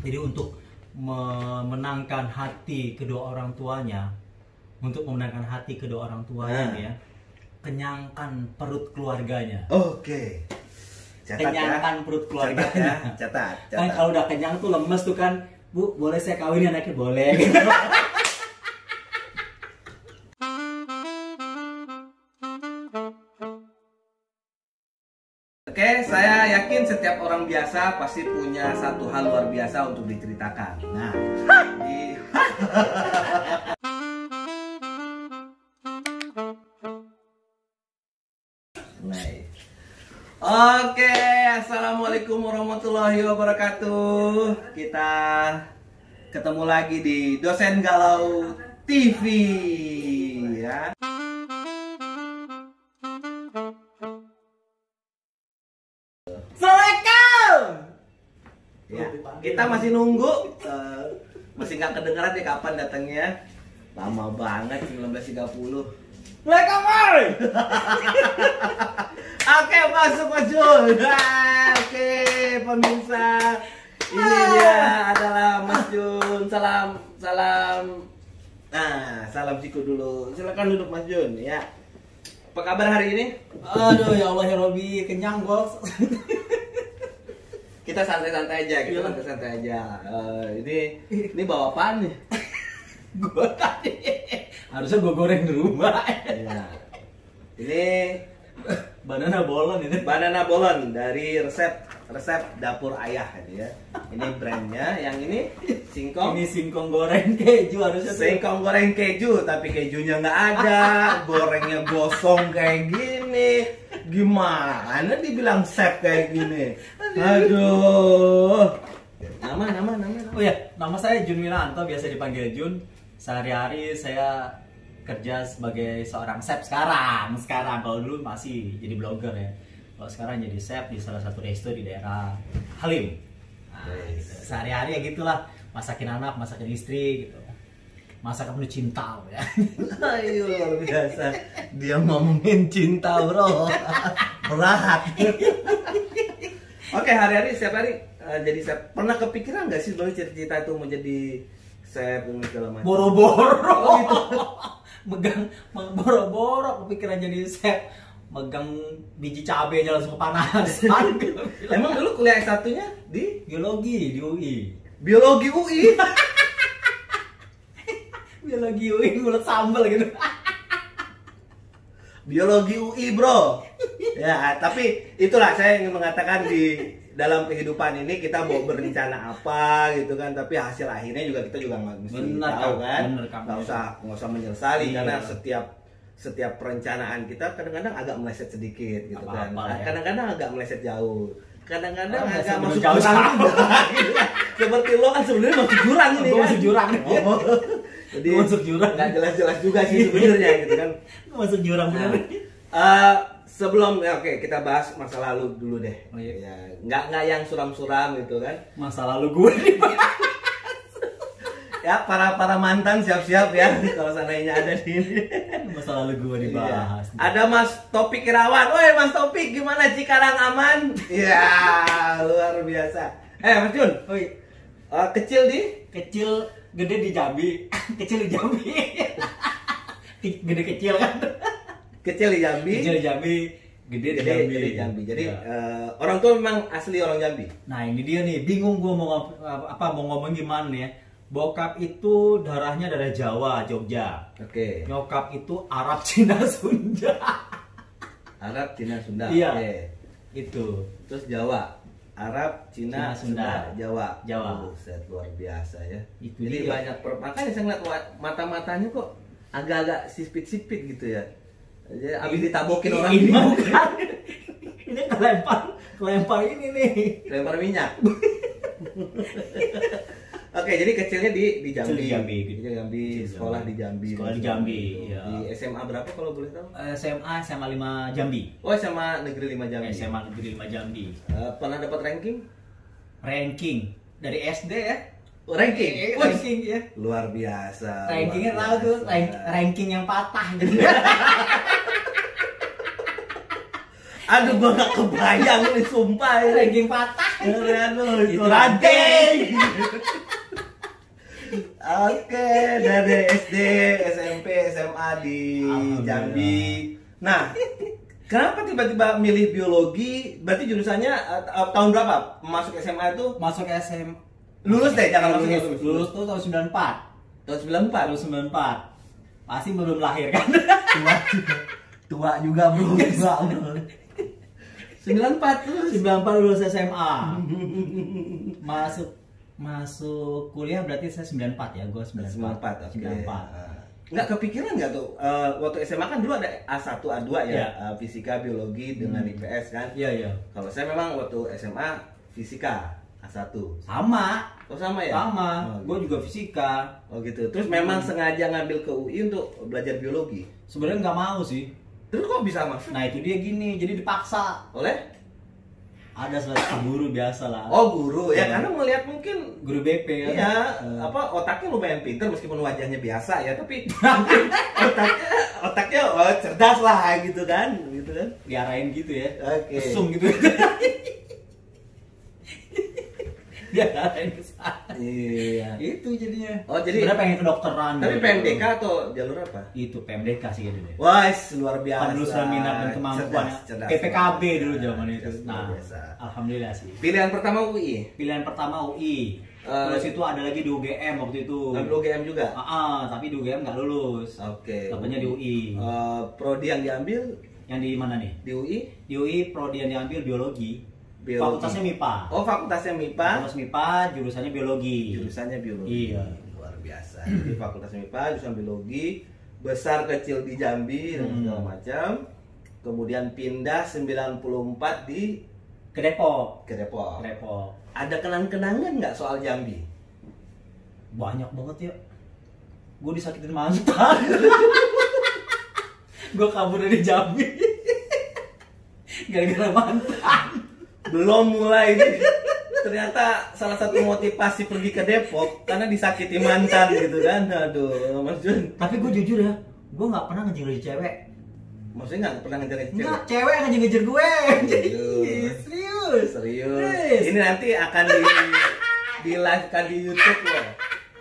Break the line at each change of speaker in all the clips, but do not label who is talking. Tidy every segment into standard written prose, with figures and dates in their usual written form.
Jadi untuk memenangkan hati kedua orang tuanya, nih ya, kenyangkan perut keluarganya.
Oke.
Kenyangkan perut keluarganya.
Catat.
Kan kalau udah kenyang tuh lemes tuh kan, Bu, boleh saya kawin anaknya? Boleh.
Oke, saya yakin setiap orang biasa pasti punya satu hal luar biasa untuk diceritakan. Nah, Oke, assalamualaikum warahmatullahi wabarakatuh. Kita ketemu lagi di Dosen Galau TV, ya. Ya, kita masih nunggu, masih nggak kedengeran ya kapan datangnya. Lama banget 19.30.
Assalamualaikum.
Oke, masuk Mas Jun. Oke, pemirsa, ini dia adalah Mas Jun. Salam. Nah, salam siku dulu. Silakan duduk Mas Jun, ya. Apa kabar hari ini?
Aduh ya Allah ya Robi, kenyang bos.
Kita santai-santai aja, ini bawa apaan nih?
Gua tadi harusnya gua goreng di rumah.
Ya. Ini
Banana bolon ini.
Banana bolon dari resep dapur ayah ini ya. Ini brandnya. Yang ini singkong.
Ini singkong goreng keju harusnya.
Singkong goreng keju, tapi kejunya nggak ada. Gorengnya gosong kayak gini. Gimana dibilang chef kayak gini? Aduh. Nama.
Oh ya, nama saya Jun Wiranto, biasa dipanggil Jun. Sehari-hari saya kerja sebagai seorang chef sekarang. Kalau dulu masih jadi blogger ya. Kalau sekarang jadi chef di salah satu resto di daerah Halim. Nah, gitu. Sehari-hari ya gitulah, masakin anak, masakin istri gitu. Masak penuh cinta ya.
Ayo, luar biasa. Dia ngomongin cinta, bro. Berat. Oke, hari-hari setiap hari jadi chef. Pernah kepikiran nggak sih dulu cita-cita itu menjadi chef dan segala macam?
Boro-boro. Oh, gitu. Megang boro-boro kepikiran jadi chef. Megang biji cabai aja langsung kepanasan.
Emang dulu kuliah S1-nya di
biologi di UI.
Biologi UI.
Biologi UI ngulet sambal gitu.
Biologi UI, bro. Ya, tapi itulah saya ingin mengatakan di dalam kehidupan ini kita mau berencana apa gitu kan, tapi hasil akhirnya kita juga nggak mesti tahu kan. Nggak usah menyesali. Iya. Karena setiap perencanaan kita kadang-kadang agak meleset sedikit gitu kan. Ya. Kadang-kadang agak meleset jauh. Kadang-kadang agak masuk jurang juga. Seperti lo kan sebenarnya masuk jurang ini kan.
Masuk jurang.
Jadi masuk jurang nggak jelas-jelas juga sih sebenarnya gitu kan.
Masuk jurang benar.
Sebelum oke, kita bahas masa lalu dulu deh.
Oh, iya.
Ya, nggak yang suram-suram gitu kan.
Masa lalu gue dibahas.
Ya, para mantan siap-siap ya kalau seandainya ada di ini.
Masa lalu gue dibahas.
Iya. Ada Mas Topik Irawan. Woi Mas Topik, gimana Cikarang aman? Ya, luar biasa. Mas Jun.
Oi.
Kecil
gede di Jambi. Kecil di Jambi. Gede kecil kan.
Kecil di Jambi,
gede di
Jambi. Jadi ya. Orang tua memang asli orang Jambi.
Nah ini dia nih, bingung gue mau ngomong gimana nih ya. Bokap itu darahnya darah Jawa, Jogja.
Oke.
Nyokap itu Arab, Cina, Sunda.
Arab, Cina, Sunda.
Iya.
Oke.
Itu.
Terus Jawa. Arab, Cina, Sunda, Jawa. Buset, luar biasa ya.
Itu
jadi
dia.
Banyak makanya saya ngeliat mata-matanya kok agak-agak sipit-sipit gitu ya. Jadi abis ditabokin orang
ini bukan. Ini kelempar ini nih.
Kelempar minyak. Oke, jadi kecilnya di Jambi. Sekolah di Jambi.
Ya.
Di SMA berapa kalau boleh tahu?
SMA 5 Jambi.
Oh, SMA Negeri 5 Jambi.
SMA Negeri 5 Jambi.
Pernah dapat ranking?
Ranking dari SD ya.
Ranking
ya.
Luar biasa.
Rankingnya tahu tuh, ranking yang patah gitu.
Aduh, gua gak kebayang nih, sumpah ini.
Ranking patah.
Aduh, itu
Itu
ranting. Oke, dari SD, SMP, SMA di
Alhamdulillah.
Jambi. Nah, kenapa tiba-tiba milih biologi? Berarti jurusannya tahun berapa? Masuk SMA itu
Masuk SM.
lulus deh, jangan masuk
Lulus tuh tahun 94.
tahun 94.
Tahun 94. Pasti belum lahir kan?
Tua juga bro. 94 terus.
94 lulus SMA. Masuk kuliah berarti saya 94 ya, gua
94,
94.
oke.
94.
Nggak kepikiran nggak tuh waktu SMA kan dulu ada A1 A2 ya,
Iya.
Fisika biologi dengan IPS kan.
Iya, iya.
Kalau saya memang waktu SMA fisika A1.
Sama.
Oh sama ya?
Sama.
Oh,
Gua juga fisika.
oh gitu. Terus memang sengaja ngambil ke UI untuk belajar biologi.
Sebenarnya nggak mau sih.
Terus kok bisa masuk?
Nah, itu dia gini, jadi dipaksa.
Oleh?
Ada suatu guru biasa lah.
Oh guru ya,
Iya.
karena melihat mungkin
Guru BP kan.
iya, apa otaknya lumayan pinter meskipun wajahnya biasa ya, tapi mungkin otaknya oh, cerdas lah gitu kan.
Diarahin gitu ya.
Oke.
Mesum gitu. Diarahin ke sana.
Iya.
Itu jadinya.
Oh, jadi-
sebenarnya pengen kedokteran.
Tapi
gitu.
PMDK atau jalur apa?
Itu PMDK sih gitu deh.
Wah, luar biasa.
Penelusuran minat dan kemampuan.
Cerdas,
PPKB
cerdas.
dulu zaman itu.
Cerdas, luar
Nah,
biasa.
alhamdulillah sih.
Pilihan pertama UI.
Pilihan pertama UI. Terus itu ada lagi di UGM waktu itu.
Ambil UGM juga.
Tapi di UGM nggak lulus.
Oke.
Dapatnya di UI.
Prodi yang diambil
Yang di mana nih?
di UI?
Di UI prodi yang diambil biologi.
Biologi.
Fakultasnya MIPA.
Oh, fakultasnya MIPA.
Fakultas MIPA, jurusannya biologi.
Jurusannya biologi.
Iya.
Luar biasa. Jadi fakultas MIPA, jurusan biologi, besar kecil di Jambi dan segala macam. Kemudian pindah 94
Ke Depok.
ke Depok.
Ke Depok.
Ada kenang-kenangan nggak soal Jambi?
Banyak banget ya. Gue disakitin mantan. Gue kabur dari Jambi. Gara-gara mantan.
Belum mulai nih. Ternyata salah satu motivasi pergi ke Depok karena disakiti mantan gitu kan. Aduh, Mas Jun.
Tapi gue jujur ya, gue nggak pernah ngejar cewek.
Maksudnya nggak pernah ngejar cewek?
Enggak, cewek yang ngejar gue.
Aduh.
Serius.
Serius. Ini nanti akan di live kan di YouTube loh.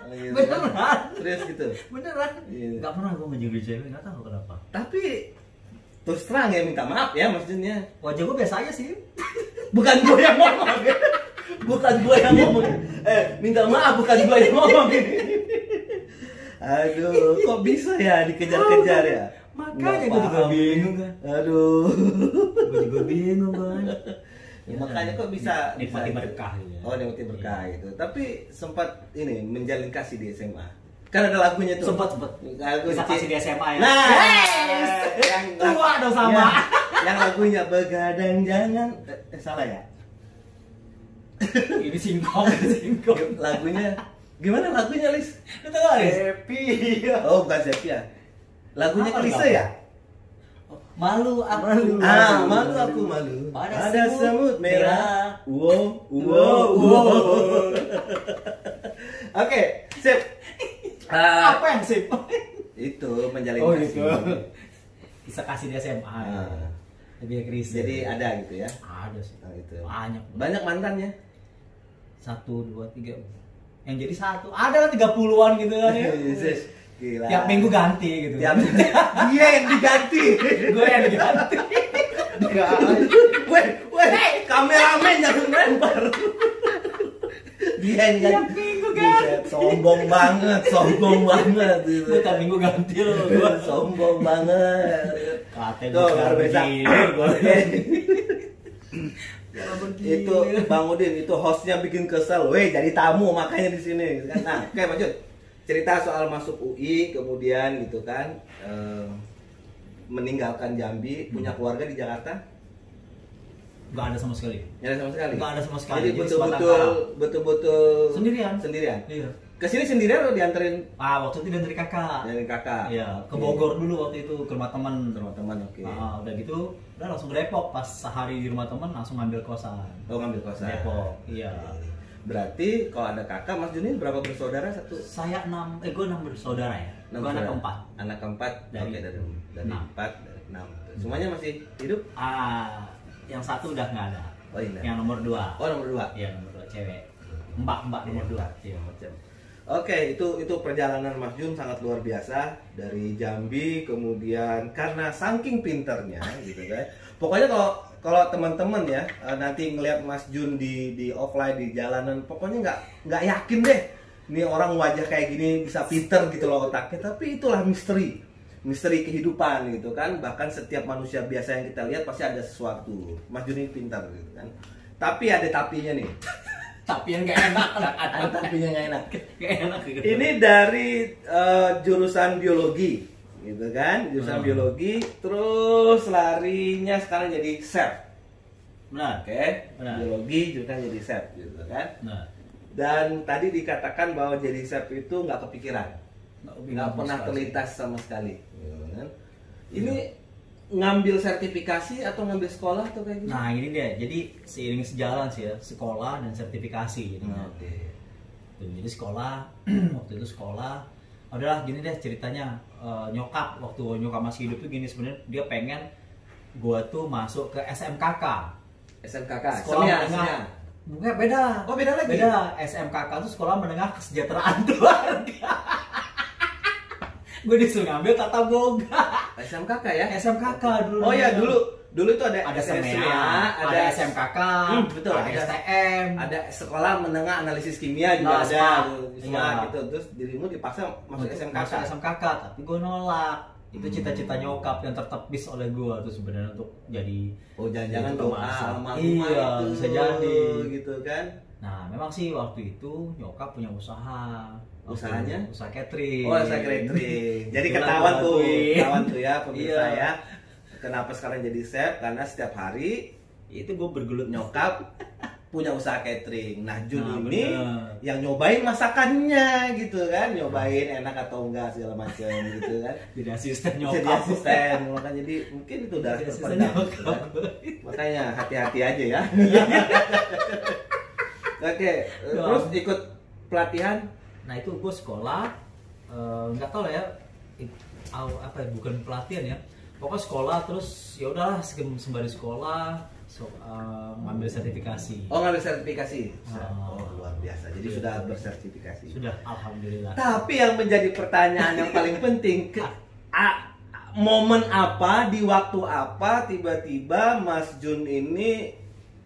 Oh, gitu.
Beneran.
Serius gitu.
Beneran.
Iya.
Nggak pernah gue ngejar cewek, nggak tahu kenapa.
Tapi terus terang ya, minta maaf ya maksudnya.
Wajah gue biasa aja sih.
Bukan gue yang ngomong. Bukan gue yang ngomong. Minta maaf bukan gue yang ngomong. Aduh, kok bisa ya dikejar-kejar ya?
Makanya
Nggak
gue juga
paham.
bingung kan.
Aduh.
Gue juga bingung kan.
Makanya kok bisa
Nikmati berkah gitu ya.
Oh, nikmati berkah gitu. Tapi sempat ini menjalin kasih di SMA. Kan ada lagunya tuh.
Sempet.
Lagu
Bisa kasih di SMA ya.
Nah,
Yes! Tua dong sama.
Ya, yang lagunya begadang jangan salah ya?
Ini singkong.
Lagunya gimana lagunya, Lis?
Lu tahu gak, Riz?
Happy. Oh, bukan Sepia. Lagunya
Apa
klise
lagu?
ya?
Malu aku.
Malu aku malu.
Pada
semut merah.
Wow,
Oke, sip.
Apa yang sip?
Itu menjalin
Oh
kasih.
gitu. Bisa kasih di SMA.
Ah.
Lebih Chris.
Jadi ada gitu ya.
Ada sih.
Nah, gitu.
Banyak.
Banyak mantannya.
1, 2, 3. Yang jadi satu. Ada kan 30-an gitu kan ya.
Yesus, gila.
Tiap minggu ganti gitu.
Tiap dia yang diganti.
Gue yang diganti.
Weh, kameramen jangan lempar. Dia yang
Tiap
ganti.
minggu ganti.
Buset, sombong banget gitu.
Gue tiap minggu ganti loh. Gue
Sombong banget.
Katanya
Tuh, luar biasa. Itu Bang Udin, itu hostnya bikin kesel. Weh, jadi tamu makanya di sini. Nah, oke lanjut. Cerita soal masuk UI, kemudian gitu kan, meninggalkan Jambi, punya keluarga di Jakarta.
Gak ada sama sekali.
Nggak ada sama sekali.
Gak ada sama sekali.
Jadi
sebatang kara.
betul-betul
Sendirian.
Sendirian.
Iya.
Kesini sendirian atau dianterin
Waktu itu dari kakak.
dari kakak?
Iya, ke Bogor dulu waktu itu ke rumah teman.
Teman-teman, oke.
Udah gitu, udah langsung ke Depok. Pas sehari di rumah teman langsung ngambil kosan.
Oh, ngambil kosan.
Depok, iya.
Berarti kalau ada kakak, Mas Junin berapa bersaudara? Satu.
Saya gue 6 bersaudara ya. Gue anak keempat.
Anak keempat
Dari
dari
enam.
4 dari 6. Semuanya masih hidup?
Yang satu udah nggak ada.
Oh iya.
Yang nomor 2.
Oh nomor 2.
Iya, nomor 2 cewek. Mbak nomor 2. Iya.
Oke, itu perjalanan Mas Jun sangat luar biasa dari Jambi, kemudian karena saking pinternya gitu kan. Pokoknya kalau teman-teman ya nanti ngelihat Mas Jun di offline di jalanan, pokoknya nggak yakin deh nih orang wajah kayak gini bisa pinter gitu loh otaknya. Tapi itulah misteri kehidupan gitu kan. Bahkan setiap manusia biasa yang kita lihat pasti ada sesuatu. Mas Jun ini pintar gitu kan. Tapi ada tapinya nih.
Tapi yang gak enak.
Ada tapinya nggak enak.
Gak enak gitu.
Ini dari jurusan biologi, gitu kan? Jurusan biologi, terus larinya sekarang jadi chef.
Benar.
Oke, biologi juga jadi chef, gitu kan?
Nah.
Dan tadi dikatakan bahwa jadi chef itu nggak kepikiran, nggak pernah terlintas sama sekali. Gitu kan? Ini ngambil sertifikasi atau ngambil sekolah atau kayak gitu?
Nah ini dia, jadi seiring sejalan sih ya, sekolah dan sertifikasi jadinya. Jadi sekolah, waktu itu sekolah, udahlah gini deh ceritanya, nyokap waktu nyokap masih hidup tuh gini sebenarnya dia pengen gua tuh masuk ke SMKK.
SMKK,
sekolah menengah. Bukan beda.
Oh beda lagi?
Beda, SMKK tuh sekolah menengah kesejahteraan keluarga. Gue disuruh ngambil tata boga.
SMKK ya?
SMKK dulu.
Oh ya dulu itu ada
SMEA, ada SMKK,
betul,
ada STM,
ada sekolah menengah analisis kimia juga ada.
Iya.
Gitu. Terus dirimu dipaksa masuk SMKK.
Masuk SMKK, tapi gue nolak. Itu cita-cita nyokap yang tertepis oleh gue tuh sebenarnya untuk jadi.
Oh jangan-jangan doa
iya,
itu
bisa jadi
gitu kan.
Nah memang sih waktu itu nyokap punya usaha.
Usahanya?
Usaha catering.
Oh usaha catering. Jadi ketahuan tuh ya pemirsa ya. Kenapa sekarang jadi chef? Karena setiap hari itu gue bergelut nyokap punya usaha catering. Nah Jun ini yang nyobain masakannya gitu kan, nyobain enak atau enggak segala macam gitu kan.
Jadi asisten nyokap.
Jadi asisten, makanya jadi mungkin itu udah terpendam. Kan? Makanya hati-hati aja ya. Oke, terus ikut pelatihan.
Nah itu gue sekolah, nggak tahu lah ya, bukan pelatihan ya. Pokoknya sekolah terus ya udahlah sembari sekolah ngambil sertifikasi.
Oh ngambil sertifikasi. Oh luar biasa. Jadi sudah bersertifikasi.
Sudah, alhamdulillah.
Tapi yang menjadi pertanyaan yang paling penting, momen apa di waktu apa tiba-tiba Mas Jun ini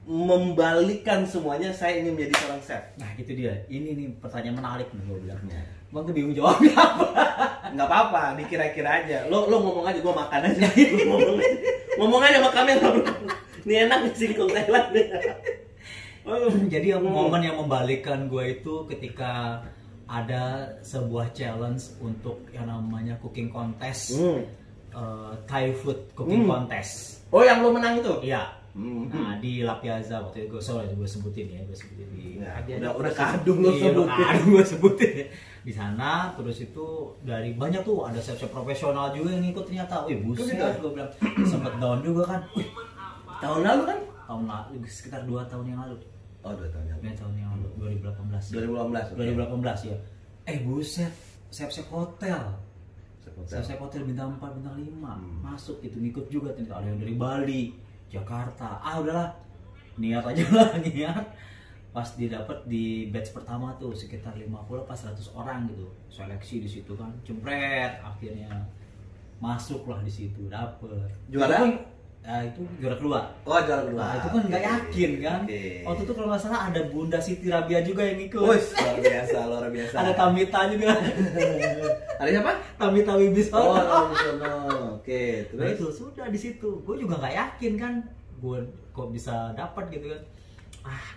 membalikan semuanya, saya ingin menjadi seorang chef.
Nah gitu dia. Ini nih pertanyaan menarik nih gue bilangnya. Bang gue bingung jawabnya apa.
Nggak apa-apa, dikira-kira aja. Lo ngomong aja, gue makan aja. ngomong aja sama kamera. Ini enak nih singkong Thailand.
Jadi momen yang membalikkan gue itu ketika ada sebuah challenge untuk yang namanya cooking contest, Thai food cooking contest.
Oh yang lo menang itu?
Iya. Nah di La Piazza waktu itu gue sebutin di
udah kadung lo
sebutin di sana. Terus itu dari banyak tuh ada chef profesional juga yang ikut ternyata. Wih buset, gue bilang sempet down juga kan.
Tahun lalu kan?
Tahun lalu sekitar 2 tahun yang lalu.
Oh 2 tahun yang lalu.
2 tahun yang lalu 2018.
2018
ya. Buset, chef hotel. Chef hotel bintang 4, bintang 5 masuk itu ngikut juga ternyata ada yang dari Bali, Jakarta. Udahlah niat aja lah niat. Pas didapat di batch pertama tuh sekitar 50 pas 100 orang gitu. Seleksi di situ kan. Jempret akhirnya masuklah di situ dapet.
Juara?
Itu juara kedua.
Oh juara kedua.
Nah, itu kan nggak yakin kan. Waktu itu kalau nggak salah ada Bunda Siti Rabia juga yang ikut.
Wih, luar biasa.
Ada Tamita juga.
Ada siapa?
Tamita Wibisono.
Oh, Wibisono. Oke, terus
nah, itu sudah di situ. Gue juga nggak yakin kan. Gue kok bisa dapat gitu kan.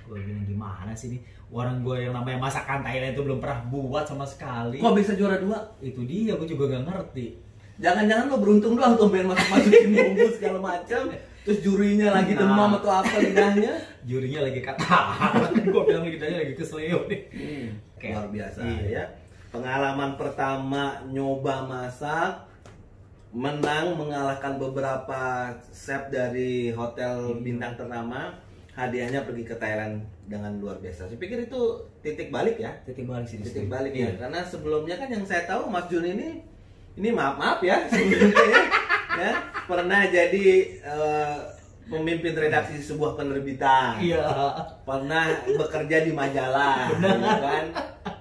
Gue bilang gimana sih nih. Orang gue yang namanya masakan Thailand itu belum pernah buat sama sekali.
Kok bisa juara 2?
Itu dia, gue juga nggak ngerti.
Jangan-jangan lo beruntung doang tuh main masukin bumbu segala macam, terus jurinya lagi demam atau apa lidahnya?
Jurinya lagi kata, gue bilang lidahnya lagi keselio nih.
Luar biasa ya. Pengalaman pertama nyoba masak, menang mengalahkan beberapa chef dari hotel bintang ternama, hadiahnya pergi ke Thailand dengan luar biasa. Saya pikir itu titik balik ya.
Titik balik sih.
Titik balik ya. Karena sebelumnya kan yang saya tahu Mas Jun ini maaf ya sebelumnya ya. ya, pernah jadi pemimpin redaksi sebuah penerbitan.
Iya.
Pernah bekerja di majalah, gitu kan?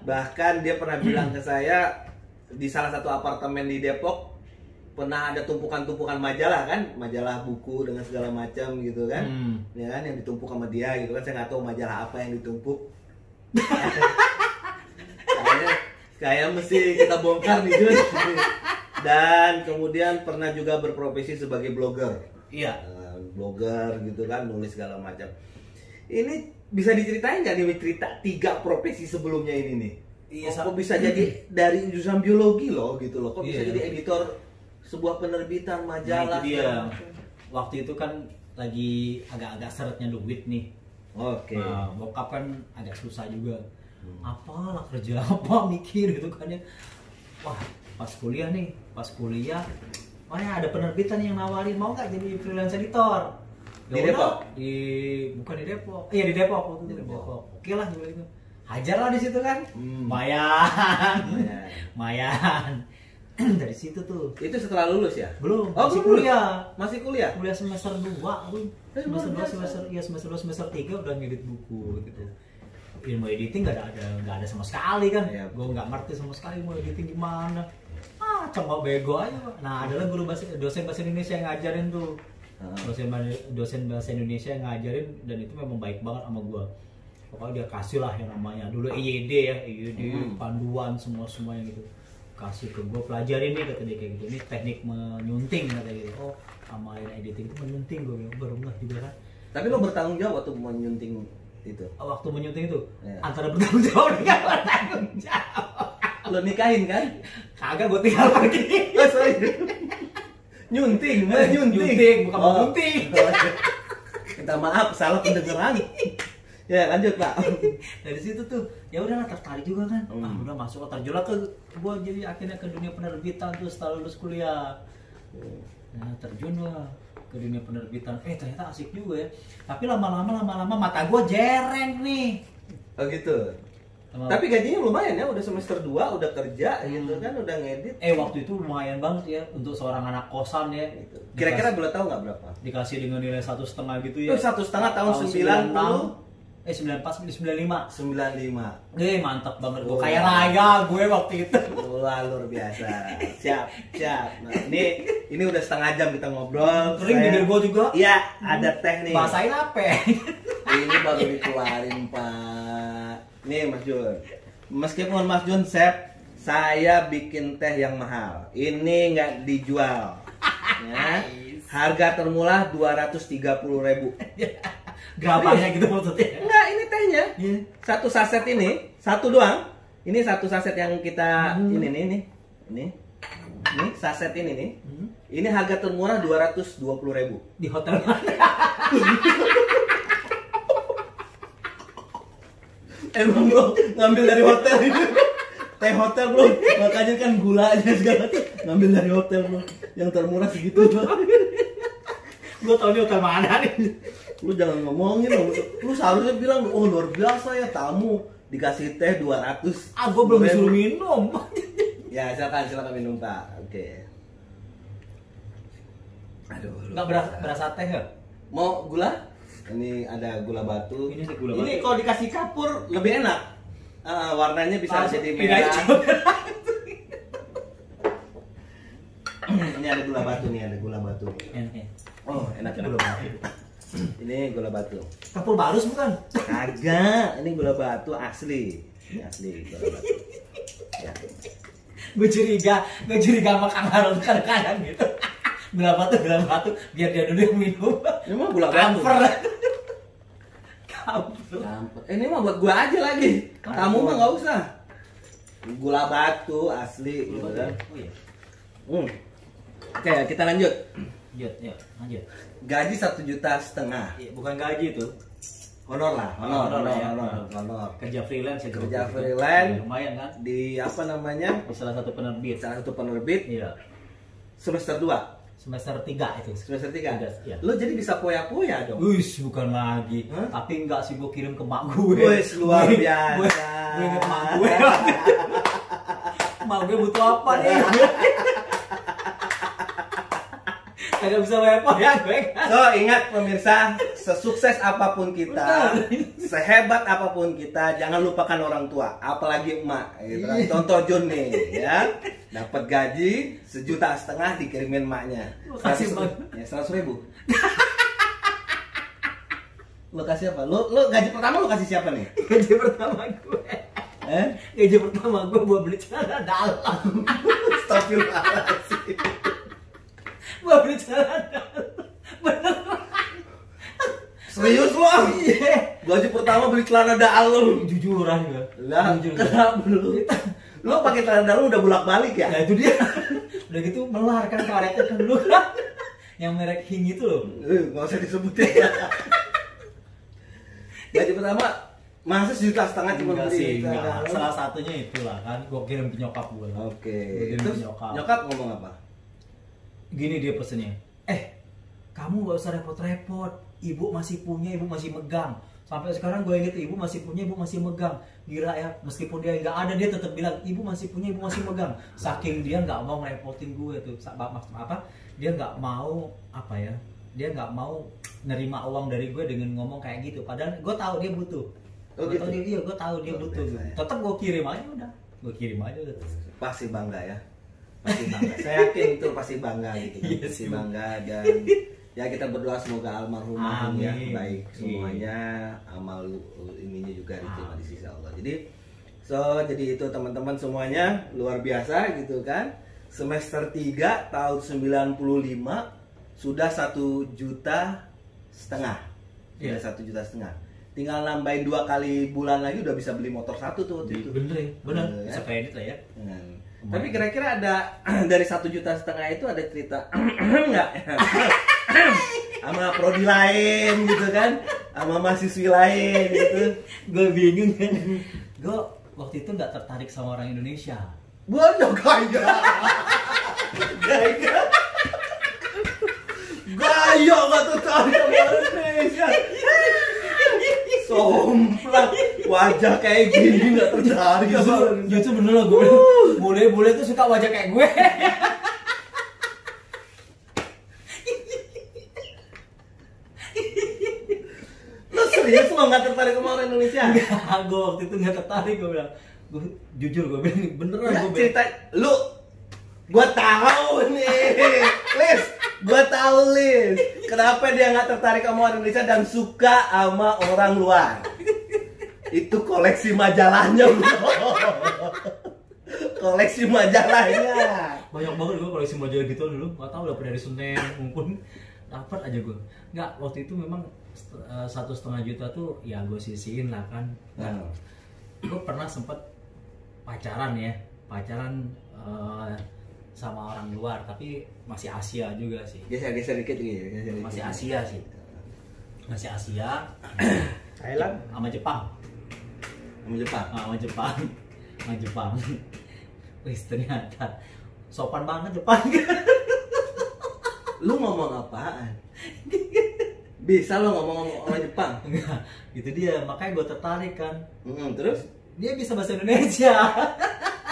Bahkan dia pernah bilang ke saya di salah satu apartemen di Depok pernah ada tumpukan-tumpukan majalah kan, majalah buku dengan segala macam gitu kan, ya kan yang ditumpuk sama dia gitu kan. Saya nggak tahu majalah apa yang ditumpuk. Kayak mesti kita bongkar nih Jun. Dan kemudian pernah juga berprofesi sebagai blogger.
Iya.
Blogger gitu kan, nulis segala macam. Ini bisa diceritain nggak nih cerita 3 profesi sebelumnya ini nih?
Iya,
kok bisa jadi dari jurusan biologi loh gitu loh. Kok bisa
Iya.
jadi editor sebuah penerbitan
Nah,
majalah?
itu dia. Waktu itu kan lagi agak-agak seretnya duit nih.
Oke.
Nah, bokap kan agak susah juga. Apalah kerja apa mikir gitu kan ya. Wah, pas kuliah, mana ada penerbitan yang nawarin mau nggak jadi freelance editor.
Di Depok?
Bukan di Depok. Iya di Depok waktu itu. Di Depok. Oke lah gue itu. Hajar lah di situ kan. Mayan. Dari situ tuh.
Itu setelah lulus ya?
Belum.
Oh,
masih
belum lulus?
kuliah.
Masih kuliah?
Kuliah semester 2, semester 2, semester 2, semester 3 udah ngedit buku gitu. Ilmu editing nggak ada sama sekali kan.
Iya.
Gue nggak ngerti sama sekali mau editing gimana. Coba bego aja Pak. Nah adalah dosen bahasa Indonesia yang ngajarin tuh. Dosen bahasa Indonesia yang ngajarin, dan itu memang baik banget sama gue. Pokoknya dia kasih lah yang namanya dulu EYD ya, panduan semua yang gitu. Kasih ke gue, pelajarin nih kata dia kayak gitu. Ini teknik menyunting kata dia. Oh sama yang editing itu menyunting, gue bilang baru nggak juga kan.
Tapi lo bertanggung jawab waktu menyunting itu?
Waktu menyunting itu
Ya.
antara bertanggung jawab dengan bertanggung jawab.
Lo nikahin kan?
Kagak, gue tinggal pergi.
Oh, sorry. Nyunting,
Bukan mengunting.
Minta maaf, salah pendengaran. Ya lanjut Pak.
Dari situ tuh ya udah tertarik juga kan. Udah masuk terjun ke gue, jadi akhirnya ke dunia penerbitan tuh setelah lulus kuliah. Nah terjun lah ke dunia penerbitan. Ternyata asik juga ya. Tapi lama-lama mata gue jereng nih.
Oh gitu. Tapi gajinya lumayan ya, udah semester 2 udah kerja gitu kan, udah ngedit.
Waktu itu lumayan banget ya untuk seorang anak kosan ya.
Kira-kira boleh tahu nggak berapa?
Dikasih dengan nilai 1,5 gitu ya.
1,5 tahun 90.
94, 95.
95.
Mantap banget, gue kayak raya gue waktu itu.
Wah, luar biasa. Siap. Nah, ini udah setengah jam kita ngobrol.
Kering bibir gue juga.
Iya, ada teh nih.
Bahasain apa?
Ini baru dikeluarin Pak. Nih Mas Jun. Meskipun Mas Jun chef, saya bikin teh yang mahal. Ini nggak dijual. Ya. Harga termurah 230.000.
Gerabahnya gitu maksudnya.
Enggak, ini tehnya.
Yeah.
Satu saset ini, satu doang. Ini satu saset yang kita ini saset ini nih. Ini harga termurah 220.000.
Di hotel mana?
Emang bro, ngambil dari hotel ini. Teh hotel bro, makanya kan gulanya segala ngambil dari hotel bro. Yang termurah segitu bro.
Gue tau di hotel mana nih.
Lu jangan ngomongin loh. Lu seharusnya bilang, oh luar biasa ya tamu dikasih teh 200.
Gue belum disuruh minum.
Ya silakan minum Pak. Oke. Aduh.
Nggak berasa teh ya?
Mau gula? Ini ada gula batu.
Ini ada gula batu.
Ini kalau dikasih kapur lebih enak. Warnanya bisa jadi merah. Ini ada gula batu nih, ada gula batu. Oh, enak gula batu. Ini gula batu.
Kapur barus bukan?
Kagak, ini gula batu asli. Ini asli gula batu. Ya.
Gue curiga sama Kang Harun kadang-kadang gitu. Gula batu, biar dia dulu yang minum.
Ini mah gula batu.
Kamper.
Ini mah buat gua aja lagi. Kamu mah nggak usah. Gula batu asli gitu kan.
Oh iya.
Oke, kita lanjut.
Lanjut.
Gaji 1,5 juta.
Iya, bukan gaji itu.
Honor lah, honor.
Kerja freelance ya.
Kerja freelance.
Lumayan kan?
Di apa namanya?
Di salah satu penerbit.
Iya. Semester 2.
Semester 3 itu.
Semester 3.
Iya.
Lo jadi bisa poya-poya dong.
Wih, bukan lagi. Tapi enggak sih, gue kirim ke mak gue.
Wih, luar biasa.
Gue inget mak gue. Mak gue butuh apa nih? Kagak bisa wepo ya gue.
So ingat pemirsa, sesukses apapun kita, sehebat apapun kita, jangan lupakan orang tua, apalagi emak. Gitu. Contoh Jun nih, ya, dapat gaji 1,5 juta dikirimin emaknya.
Makasih Bang.
Ya, 100.000. Lo kasih apa? Lo gaji pertama lo kasih siapa nih?
Gaji pertama gue. Gaji pertama gue buat beli celana dalam.
Astagfirullahaladzim.
Buat beli celana dalam. Beneran.
Serius lo?
Iya.
Gaji pertama beli celana dalam.
Jujuran gue.
Lah, kenapa lu? Lu pakai celana dalam udah bolak-balik ya?
Nah itu dia. Udah gitu melar kan karetnya kan dulu kan. Yang merek Hing itu loh.
Nggak usah disebutin ya. Gaji pertama masa 1,5 juta cuma beli celana dalam?
Salah satunya itulah kan. Gue kirim ke nyokap gue.
Oke.
Kirim
Terus
ke nyokap.
nyokap ngomong apa?
Gini dia pesennya. Kamu gak usah repot-repot. Ibu masih punya, ibu masih megang. Sampai sekarang gue inget ibu masih punya, ibu masih megang. Gila ya, meskipun dia nggak ada dia tetap bilang ibu masih punya, ibu masih megang. Saking dia nggak mau ngerepotin gue tuh. Maksud apa? Dia nggak mau apa ya? Dia nggak mau nerima uang dari gue dengan ngomong kayak gitu. Padahal gue tahu dia butuh.
Gitu?
Gue tahu dia butuh.
Ya.
Tetap gue kirim aja udah. Gue kirim aja udah.
Pasti bangga ya. Pasti bangga. Saya yakin itu pasti bangga gitu kan.
Yes,
Pasti bangga dan ya kita berdoa semoga almarhumah ya baik semuanya, amal ininya juga diterima di sisi Allah. Jadi itu teman-teman semuanya luar biasa gitu kan. Semester 3 tahun 95 sudah 1,5 juta. Sudah 1,5 juta. Tinggal nambahin 2 kali bulan lagi udah bisa beli motor 1 tuh waktu itu.
Bener, bisa kredit lah ya.
Tapi kira-kira ada dari 1,5 juta itu ada cerita enggak? Sama prodi lain gitu kan, sama mahasiswi lain gitu.
Gue bingung kan. Gue waktu itu nggak tertarik sama orang Indonesia.
Bodoh gaya. Gaya nggak tertarik sama orang Indonesia. Somplak, wajah kayak gini nggak tertarik sama orang Indonesia.
Justru bener lah gue. Boleh tuh suka wajah kayak gue.
Serius lo nggak tertarik sama orang Indonesia?
Enggak, gue waktu itu nggak tertarik. Gue bilang, jujur gue bilang beneran
ya,
gue bilang.
cerita lu, gue tahu nih, Liz, gue tahu Liz, kenapa dia nggak tertarik sama orang Indonesia dan suka sama orang luar? Itu koleksi majalahnya bro. Koleksi majalahnya.
Banyak banget gue koleksi majalah gitu dulu. Nggak tahu dapet dari Senen maupun dapat aja gue. Nggak, waktu itu memang 1,5 juta tuh ya gue sisihin lah kan. Gue pernah sempet pacaran sama orang luar tapi masih Asia juga sih.
Geser dikit gitu.
Masih Asia sih. Masih Asia.
Thailand
sama Jepang. Sama Jepang. Wih, ternyata sopan banget Jepang.
Lu ngomong apaan? Bisa lo ngomong orang Jepang?
Enggak, itu dia, makanya gue tertarik kan.
Terus?
Dia bisa bahasa Indonesia.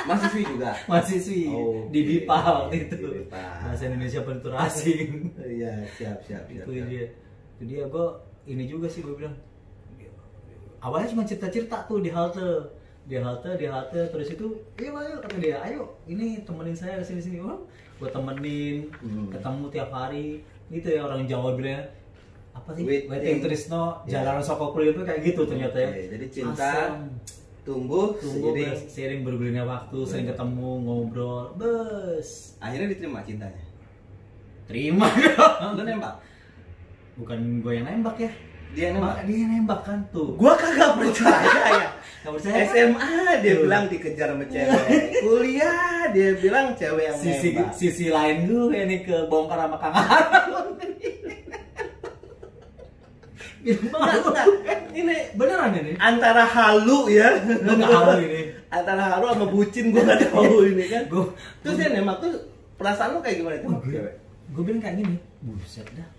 Mahasiswi juga?
Mahasiswi, di BIPA waktu itu. Bahasa Indonesia penutur asing.
Iya, siap.
Itu dia, gue ini juga sih gue bilang. Awalnya cuma cerita-cerita tuh di halte. Terus itu, ayo kata dia, ayo ini temenin saya kesini-sini. Gue temenin, ketemu tiap hari. Gitu ya orang Jawa bilang. Apa sih? Waiting Trisno, Jalanan Sokokul itu kayak gitu ternyata ya.
Jadi cinta tumbuh
seiring bergulirnya waktu, sering ketemu, ngobrol, bes.
Akhirnya diterima cintanya.
Terima.
Lu nembak?
Bukan gue yang nembak ya.
Dia yang
nembak kan tuh.
Gua kagak percaya ya.
Gak percaya.
SMA dia bilang dikejar sama cewek. Kuliah dia bilang cewek yang nembak.
Sisi lain gue ini kebongkar sama Kang Harun.
Enggak. Ini
beneran ini.
Antara halu ya.
Enggak halu ini.
Antara halu sama bucin gue nggak tahu ini kan. Terus dia nembak tuh perasaan lu kayak gimana tuh?
Gue bilang kayak gini. Buset dah.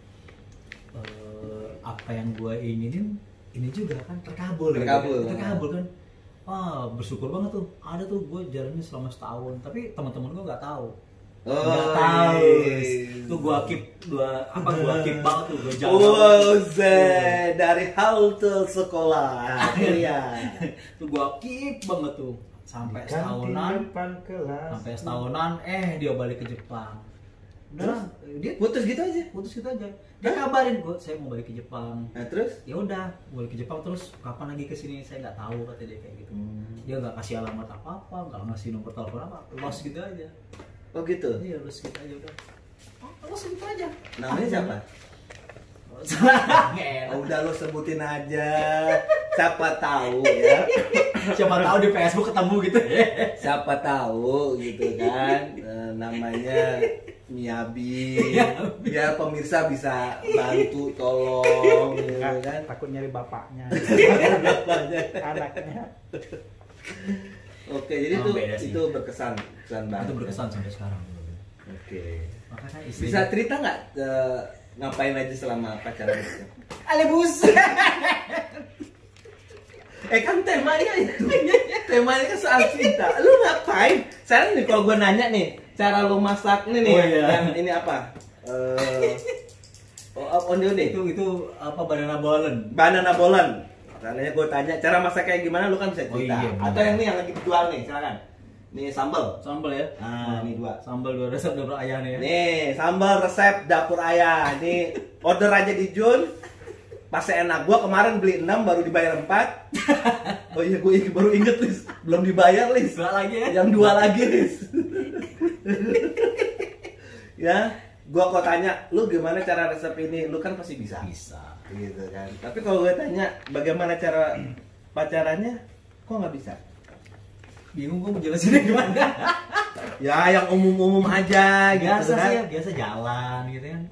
Apa yang gue inginin ini juga kan terkabul kan. Wah, bersyukur banget tuh. Ada tuh gue jalannya selama setahun, tapi teman-teman gue nggak tahu. Nggak tahu. Tuh gua keep banget tuh, gua jalan.
Dari halte sekolah. Iya.
Tuh gua keep banget tuh sampai setahunan. Dia balik ke Jepang. Udah, dia putus gitu aja. Dia kabarin gua, saya mau balik ke Jepang.
Nah, terus?
Ya udah, balik ke Jepang, terus kapan lagi ke sini saya nggak tahu, kata dia kayak gitu. Dia nggak kasih alamat apa-apa, nggak ngasih nomor telepon apa, lost gitu aja.
Oh gitu?
Iya, lost gitu aja udah. Lost gitu aja.
Namanya siapa? Udah lo sebutin aja. Siapa tahu ya.
Siapa tahu di Facebook ketemu gitu.
Siapa tahu gitu kan. Namanya Miyabi. Biar pemirsa bisa bantu tolong gitu kan.
Takut nyari bapaknya. Anaknya.
Oke, jadi itu berkesan banget.
Itu berkesan sampai sekarang.
Oke.
Makanya
Bisa cerita nggak ngapain aja selama pacaran itu?
Alebus.
Kan temanya itu. Temanya kan soal cinta. Lu ngapain? Sekarang nih kalau gue nanya nih, cara lu masak ini nih, yang ini apa? Onde-onde.
Itu apa, banana bolen.
Banana bolen. Makanya gue tanya cara masak kayak gimana, lu kan bisa cerita.
Iya,
atau yang ini yang lagi dijual nih, silakan. Nih sambal.
Sambal ya.
Ini 2.
Sambal 2 resep dapur ayah nih ya.
Nih, sambal resep dapur ayah. Nih, order aja di Jun. Pas enak, gua kemarin beli 6 baru dibayar 4. Oh iya, gue baru inget, Lis. Belum dibayar, Lis.
2 lagi ya.
Yang 2 lagi, Lis. Ya, gua kok tanya, lu gimana cara resep ini? Lu kan pasti bisa.
Bisa.
Gitu kan. Tapi kalau gue tanya, bagaimana cara pacarannya? Kok nggak bisa?
Bingung gue mau jelasinnya gimana.
Ya, yang umum-umum aja gitu
Biasa
kan.
sih ya, biasa jalan gitu kan.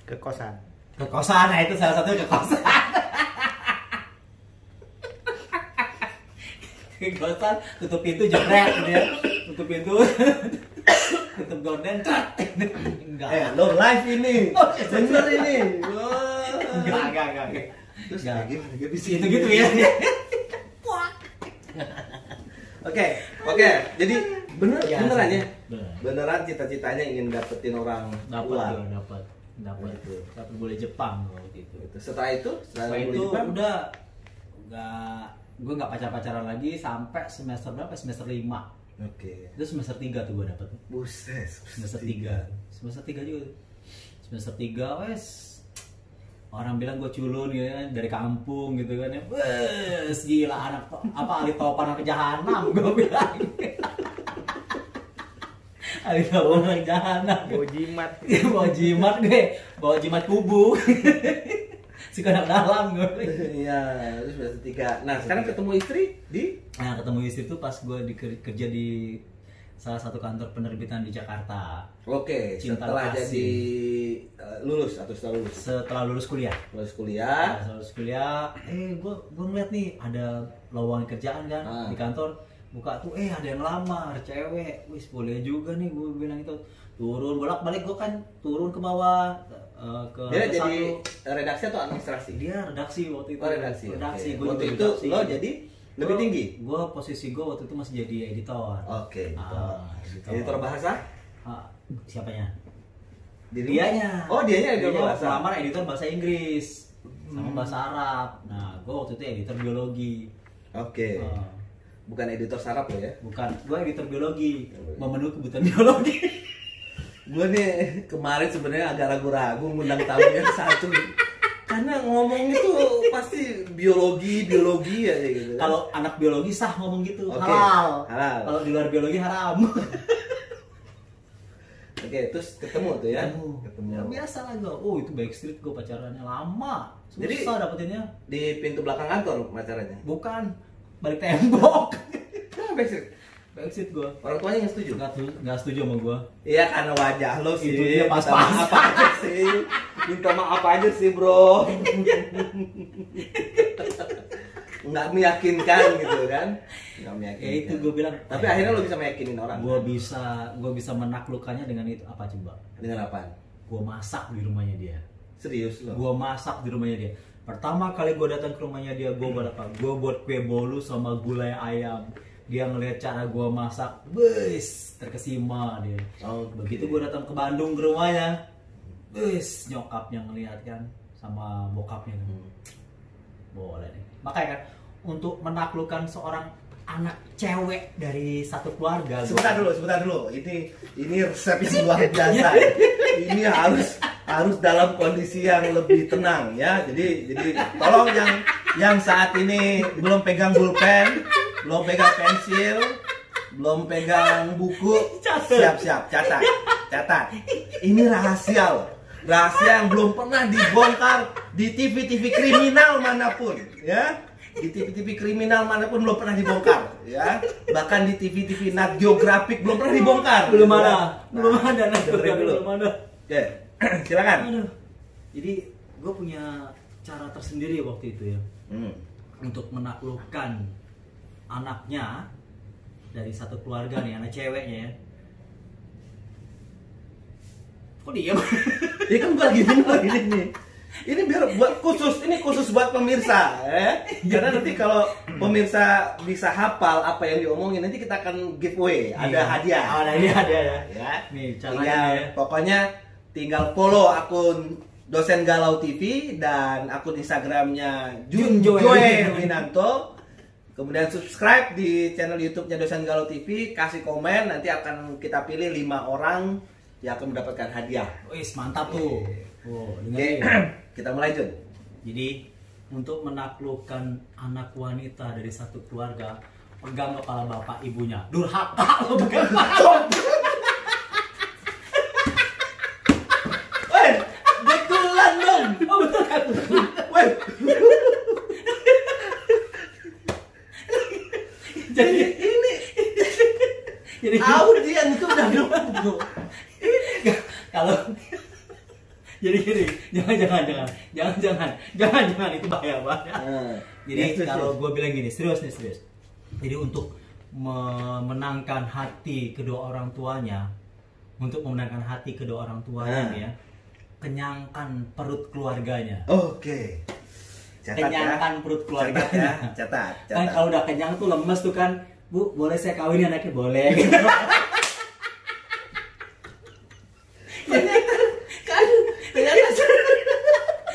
Ke kosan.
Ke kosan, nah itu salah satunya ke kosan. Ke kosan, tutup pintu jebret gitu ya. Tutup pintu. Tutup gorden. Enggak.
Lo live ini. Bener ini.
Enggak.
Terus gimana? Bisa
Itu gitu ya.
Oke. Jadi beneran ya?
Bener.
Beneran cita-citanya ingin dapetin orang luar.
Dapat boleh Jepang waktu itu.
Setelah itu
Setelah itu udah gue nggak pacaran lagi sampai semester berapa? Semester 5.
Oke.
Itu semester 3 tuh gue dapet.
Buset.
Semester 3 juga. Semester 3 wes. Orang bilang gue culun gitu kan, dari kampung gitu kan ya. Wes gila, anak apa ahli topan anak jahanam gue bilang. Ahli topan anak jahanam.
Bawa jimat.
Bawa jimat kubu. Si anak dalam gue.
Iya, terus semester 3. Nah, sekarang ketemu istri di?
Nah, ketemu istri tuh pas gue kerja di salah satu kantor penerbitan di Jakarta.
Oke,
Cinta
setelah
Lokasi.
jadi lulus atau setelah lulus?
Setelah lulus kuliah. Gue ngeliat nih ada lowongan kerjaan kan di kantor, buka tuh ada yang lamar cewek, wis boleh juga nih, gue bilang itu. Turun bolak-balik, gue kan turun ke bawah ke
dia jadi
satu.
redaksi atau administrasi?
Dia redaksi waktu itu.
Redaksi.
Okay.
Waktu itu lo jadi lebih tinggi?
Posisi gue waktu itu masih jadi editor.
Oke.
Editor.
Editor bahasa?
Siapanya?
Dianya. Oh, dianya editor bahasa.
Lamar editor bahasa Inggris sama bahasa Arab. Nah, gue waktu itu editor biologi.
Oke. Bukan editor sarap lo ya?
Bukan, gue editor biologi. Memenuhi kebutuhan biologi.
Gue nih kemarin sebenarnya agak ragu-ragu ngundang tamu yang satu. Karena ngomong itu pasti biologi ya gitu.
Kalau anak biologi sah ngomong gitu,
halal.
Kalau di luar biologi haram.
Oke, terus ketemu tuh ya?
Ketemu. Ya, biasa lah gue. Oh, itu Backstreet gue pacarannya lama. Susah. Jadi dapetinnya
di pintu belakang kantor pacarannya?
Bukan, balik tembok.
Nah, Backstreet gue. Orang tuanya nggak setuju?
Nggak setuju sama gue.
Iya, karena wajah lo sih.
Itu dia pas-pas.
Apa aja sih? Minta maaf aja sih, bro. Nggak meyakinkan gitu kan? Nggak meyakinkan.
Ya itu gue bilang.
Tapi akhirnya lo bisa meyakinin orang.
Gue bisa menaklukkannya dengan itu. Apa coba?
Dengan apa?
Gue masak di rumahnya dia.
Serius lo?
Gue masak di rumahnya dia. Pertama kali gue datang ke rumahnya dia, gue buat apa? Gue buat kue bolu sama gulai ayam. Dia ngelihat cara gue masak, bes terkesima dia. Begitu gue datang ke Bandung ke rumahnya, bes nyokapnya ngelihat kan sama bokapnya kan. Boleh nih. Makanya kan untuk menaklukkan seorang anak cewek dari satu keluarga.
Sebentar dulu. Ini resepnya luar biasa. Ini harus dalam kondisi yang lebih tenang ya. Jadi tolong yang saat ini belum pegang pulpen, belum pegang pensil, belum pegang buku, siap-siap catat. Ini rahasia loh. Rahasia yang belum pernah dibongkar di TV-TV kriminal manapun ya. Di TV-TV kriminal manapun belum pernah dibongkar ya. Bahkan di TV-TV Nat Geographic belum pernah dibongkar.
Belum ada.
Dengerin dulu.
Belum ada.
Oke, silakan.
Aduh. Jadi gue punya cara tersendiri waktu itu ya. Untuk menaklukkan anaknya dari satu keluarga nih, anak ceweknya ya. Kok diam?
Ini kan gue lagi dengar ini. Ini biar buat khusus buat pemirsa ya. Karena nanti kalau pemirsa bisa hafal apa yang diomongin, nanti kita akan giveaway, ada hadiah.
Oh, ada hadiah
Ya.
Nih
Tinggal,
caranya ya.
pokoknya tinggal follow akun Dosen Galau TV dan akun Instagramnya Joe Winanto. Kemudian subscribe di channel YouTube-nya Dosen Galau TV, kasih komen, nanti akan kita pilih 5 orang yang akan mendapatkan hadiah.
Wis, mantap tuh. Oh,
Oke,
dengerin.
kita mulai Jun.
Jadi untuk menaklukkan anak wanita dari satu keluarga, pegang kepala bapak ibunya. Durhaka lo pegang.
Weh, betulan dong.
Oh betul kan?
Weh,
Jadi jadi
audien itu udah nunggu.
kalau jadi gini, jangan itu bahaya. Jadi kalau gue bilang gini, serius. Jadi untuk memenangkan hati kedua orang tuanya, nih ya, kenyangkan perut keluarganya.
Oke.
Kenyangkan perut keluarganya.
Catat.
Kan kalau udah kenyang tuh lemes tuh kan, Bu, boleh saya kawin anaknya? Boleh.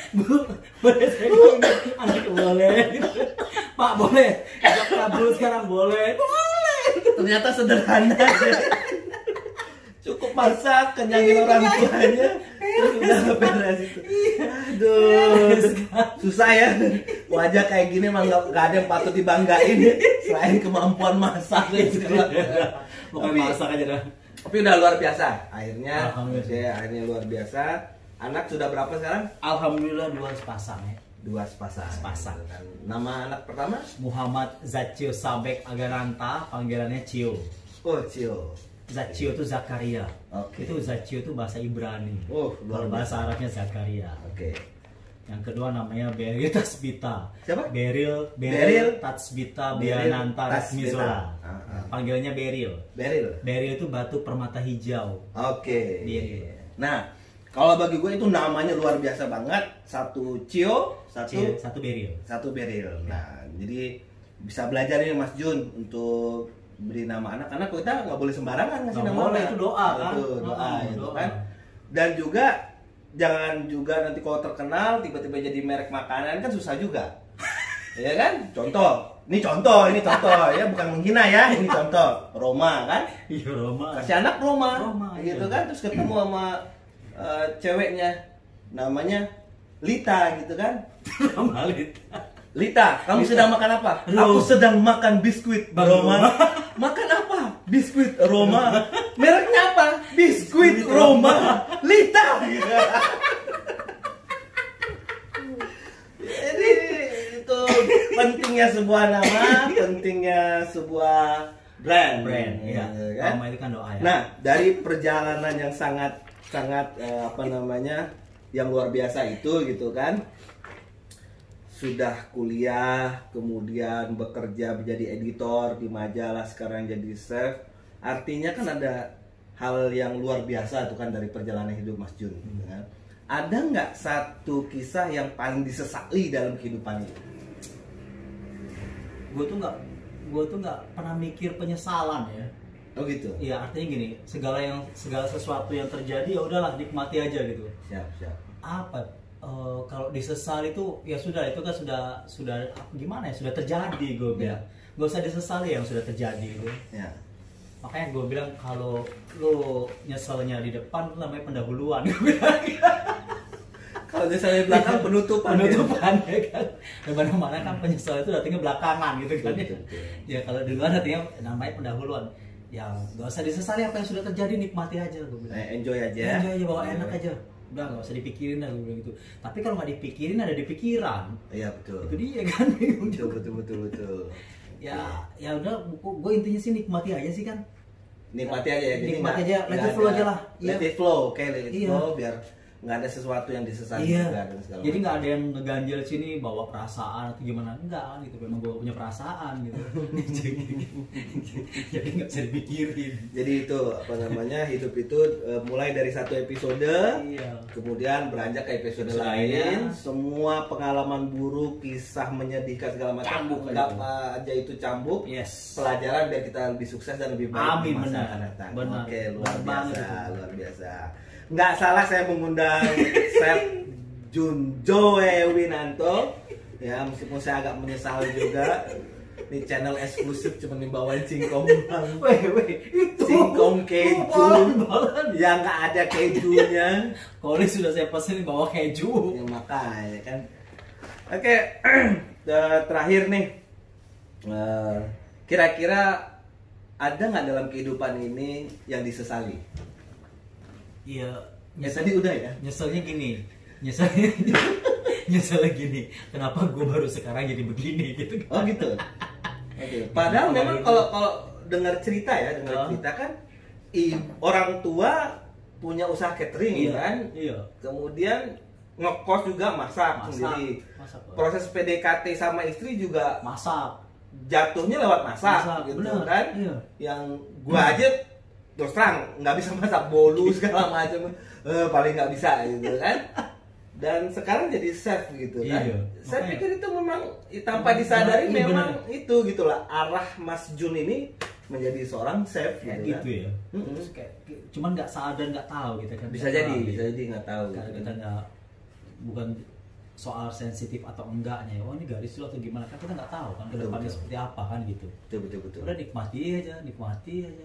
Bu, boleh saya kawin anaknya? Boleh. Pak, boleh. Ajak kabul sekarang? Boleh.
Ternyata sederhana. Cukup masak, kenyangin orang tuanya, terus udah beres itu. Aduh, susah ya. Wajah kayak gini emang gak ada yang patut dibanggain selain kemampuan masak.
Bukan masak aja dah.
Tapi udah luar biasa. Akhirnya,
Alhamdulillah.
akhirnya luar biasa. Anak sudah berapa sekarang?
Alhamdulillah 2 sepasang ya.
2 sepasang.
Sepasang.
Nama anak pertama?
Muhammad Zacio Sabek Agaranta, panggilannya Cio.
Oh, Cio.
Zacio itu Zakaria.
Oke.
Itu Zacio itu bahasa Ibrani.
Oh, luar
Kalau bahasa
biasa.
Arabnya Zakaria.
Oke.
Yang kedua namanya Beril Tatsbita.
Siapa?
Beril
Beril
Tatsbita
Beril
Biananta
Tatsbita.
Resmizola.
Ah.
Panggilannya Beril.
Beril.
Beril itu batu permata hijau.
Oke.
Beril.
Nah, kalau bagi gue itu namanya luar biasa banget. Satu Cio,
Satu Beril.
satu Beril. Nah, jadi bisa belajar nih Mas Jun untuk beri nama anak, karena kita nggak boleh sembarangan ngasih
Nggak
nama
boleh,
anak.
itu doa kan?
Itu doa itu
Doa.
kan. Dan juga jangan juga nanti kalau terkenal tiba-tiba jadi merek makanan kan susah juga. Ya kan? Ini contoh ya, bukan menghina ya, ini contoh. Roma kan?
Iya, Roma.
Kasih anak Roma,
iya.
gitu kan, terus ketemu sama ceweknya namanya Lita gitu kan.
Nama Lita.
Lita, kamu
Lita.
sedang makan apa?
Roma.
Aku sedang makan biskuit Roma. Makan apa? Biskuit Roma. Mereknya apa? Biskuit Roma. Lita. Jadi itu pentingnya sebuah nama, pentingnya sebuah brand,
Iya.
kan?
Roma itu kan doa ya.
Nah, dari perjalanan yang sangat yang luar biasa itu gitu kan, sudah kuliah, kemudian bekerja menjadi editor di majalah, sekarang jadi chef. Artinya kan ada hal yang luar biasa tuh kan dari perjalanan hidup Mas Jun, gitu kan. Ada nggak satu kisah yang paling disesali dalam kehidupan itu?
Gue tuh nggak gue tuh nggak pernah mikir penyesalan ya.
Oh gitu.
Iya, artinya gini, segala sesuatu yang terjadi ya udahlah nikmati aja gitu.
Siap.
Apa kalau disesali itu ya sudah, itu kan sudah gimana ya, sudah terjadi, gue bilang. Gak usah disesali yang sudah terjadi gitu.
Ya.
Makanya gue bilang kalau lo nyeselnya di depan itu namanya pendahuluan.
Kalau misalnya belakang penutupan
ya kan. Dimana-mana kan penyesalan itu datangnya belakangan gitu kan.
Betul.
Ya kalau duluan datangnya namanya pendahuluan. Ya gak usah disesali apa yang sudah terjadi, nikmati aja gue bilang.
Enjoy aja.
Enjoy aja, bawa enak aja. Udah gak usah dipikirin lah gue bilang gitu. Tapi kalau nggak dipikirin ada di pikiran.
Iya betul.
Itu dia kan.
Betul.
Ya udah, gue intinya sih nikmati aja sih kan.
Nikmati aja ya.
Nikmati aja, let it flow aja lah.
Let it flow, oke, let it flow biar nggak ada sesuatu yang disesali juga dan segala
jadi nggak ada yang ngeganjel sini bawa perasaan atau gimana, enggak gitu, memang gue punya perasaan gitu. Jadi nggak bisa dipikirin.
Jadi itu apa namanya, hidup itu mulai dari satu episode, kemudian beranjak ke episode lain, semua pengalaman buruk, kisah menyedihkan segala macam, apa aja itu cambuk, pelajaran biar kita lebih sukses dan lebih baik di masa akan datang. Oke, luar biasa. Nggak salah saya mengundang Chef Junjoe Winanto ya, meskipun saya agak menyesal juga. Ini channel eksklusif cuma dibawain singkong singkong keju yang nggak ada kejunya.
Kalau sudah saya pesen bawa keju
ya, makanya kan. Oke, terakhir nih, kira-kira ada nggak dalam kehidupan ini yang disesali?
Iya,
tadi udah ya.
Nyeselnya gini, gini. Kenapa gue baru sekarang jadi begini gitu?
Oh gitu. Oke. Padahal memang kalau dengar cerita kan, orang tua punya usaha catering kan. Iya. Kemudian ngekos juga masak sendiri. Proses PDKT sama istri juga
masak.
Jatuhnya lewat masak gitu bener, kan. Iya. Yang gua aja terus terang nggak bisa masak bolu segala macam, paling nggak bisa gitu kan. Dan sekarang jadi chef gitu kan. Saya pikir itu memang tanpa disadari memang itu gitulah arah Mas Jun ini menjadi seorang chef gitu
ya. Terus kayak cuman nggak sadar, nggak tahu gitu kan.
Bisa jadi nggak tahu.
Karena kita nggak, bukan soal sensitif atau enggaknya, oh ini garis lu atau gimana, kan kita nggak tahu kan ke depannya seperti apa kan gitu.
Betul.
Udah nikmati aja.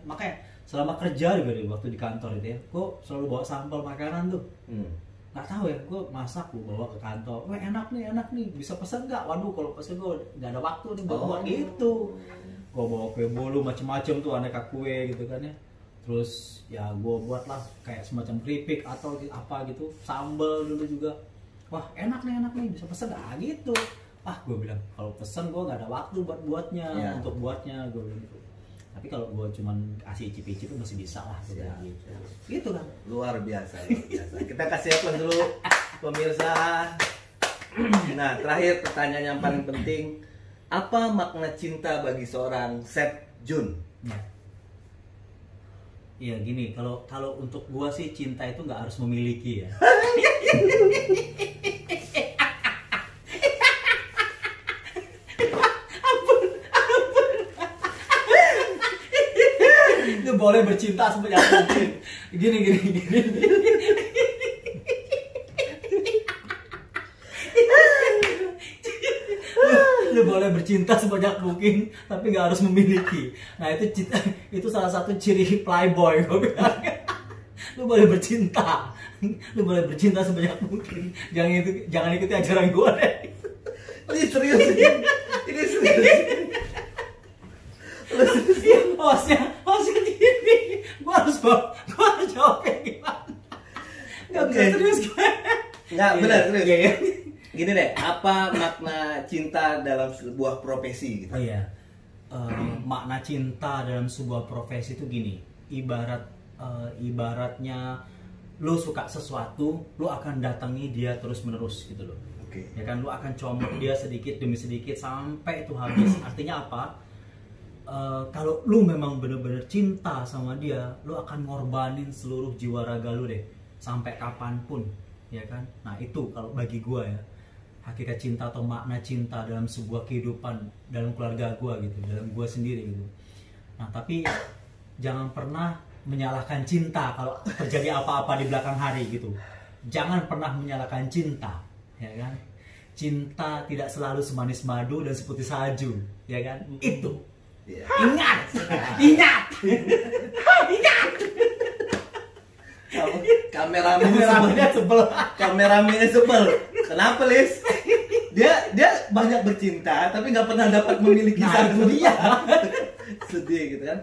Makanya selama kerja juga deh, waktu di kantor itu ya, gue selalu bawa sampel makanan tuh. Nggak tahu ya, gue masak gue bawa ke kantor, wah enak nih, bisa pesan nggak? Waduh, kalau pesan gue nggak ada waktu nih buat gitu. Gue bawa kue bolu macem-macem tuh, aneka kue gitu kan ya. Terus ya gue buatlah kayak semacam keripik atau apa gitu, sambal dulu juga. Wah enak nih, bisa pesen nggak gitu? Gue bilang kalau pesen gue nggak ada waktu untuk buatnya gue bilang gitu. Tapi kalau gue cuman kasih icip-icip itu masih bisa lah gitu kan.
Luar biasa. Kita kasih apa dulu pemirsa. Nah, terakhir pertanyaan yang paling penting, apa makna cinta bagi seorang Chef Jun?
Iya gini, kalau untuk gue sih cinta itu nggak harus memiliki ya. Lu boleh bercinta sebanyak mungkin. Gini. Lu boleh bercinta sebanyak mungkin, tapi nggak harus memiliki. Nah itu salah satu ciri playboy gue bilang. Lu boleh bercinta sebanyak mungkin. Jangan ikuti ajaran gue deh.
Ini serius.
Hostnya gini, gue harus jawabnya gimana? Nggak bisa serius gue.
Nggak benar serius. Gini deh, apa makna cinta dalam sebuah profesi gitu?
Oh iya, makna cinta dalam sebuah profesi itu gini, ibaratnya lu suka sesuatu, lu akan datangi dia terus menerus gitu loh. Ya kan, lu akan comot dia sedikit demi sedikit sampai itu habis. Artinya apa? Kalau lu memang bener-bener cinta sama dia, lu akan ngorbanin seluruh jiwa raga lu deh sampai kapanpun, ya kan? Nah itu kalau bagi gua ya, hakikat cinta atau makna cinta dalam sebuah kehidupan, dalam keluarga gue gitu, dalam gue sendiri gitu. Nah tapi jangan pernah menyalahkan cinta kalau terjadi apa-apa di belakang hari gitu. Jangan pernah menyalahkan cinta, ya kan? Cinta tidak selalu semanis madu dan seputih salju, ya kan? Itu.
Iya.
Ingat, ingat, ingat.
Kameramennya sebel. Kenapa, Lis? Dia banyak bercinta tapi nggak pernah dapat memiliki satu dia. Sedih gitu kan.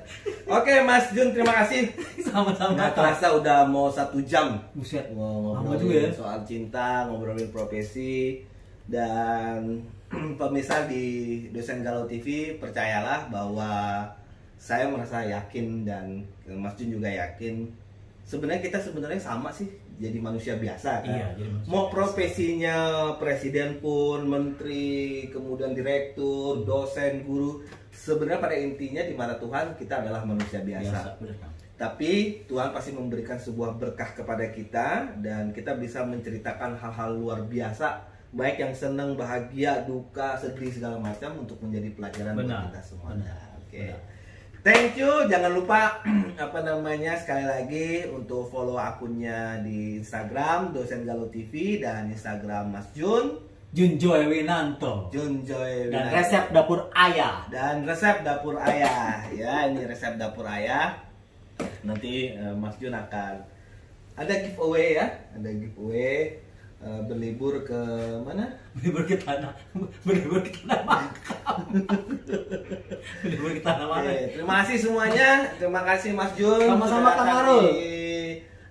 Oke, Mas Jun, terima kasih.
Sama-sama.
Nggak terasa udah mau 1 jam.
Buset,
Ngobrolin
juga ya.
soal cinta, ngobrolin profesi, dan pemirsa di Dosen Galau TV, percayalah bahwa saya merasa yakin dan Mas Jun juga yakin. Sebenarnya kita sama sih, jadi manusia biasa kan.
Iya, jadi manusia
Mau
biasa.
profesinya presiden pun, menteri, kemudian direktur, dosen, guru, sebenarnya pada intinya di mata Tuhan kita adalah manusia biasa.
bener kan?
Tapi Tuhan pasti memberikan sebuah berkah kepada kita dan kita bisa menceritakan hal-hal luar biasa, baik yang senang, bahagia, duka, sedih, segala macam untuk menjadi pelajaran buat
Benar,
kita semuanya.
benar,
Oke.
benar.
Thank you, jangan lupa sekali lagi untuk follow akunnya di Instagram Dosen Galau TV dan Instagram Mas Jun
Junjoy Winanto.
Joy
Dan resep dapur ayah.
dan resep dapur ayah. Ya, ini resep dapur ayah. Nanti Mas Jun akan ada giveaway ya, ada giveaway berlibur ke mana?
Berlibur ke tanah makam. Berlibur ke tanah mana?
Oke, terima kasih semuanya. Terima kasih Mas Jun.
Sama-sama,
sudah
Kang
datang
Arul.
di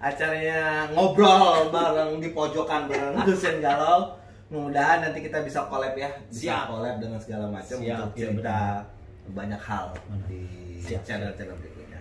acaranya ngobrol bareng di pojokan bareng Dosen Galau. Mudah-mudahan nanti kita bisa collab ya, bisa
Siap.
collab dengan segala macam
Siap,
untuk
iya,
cerita banyak hal
Benar.
di
Siap.
channel-channel berikutnya.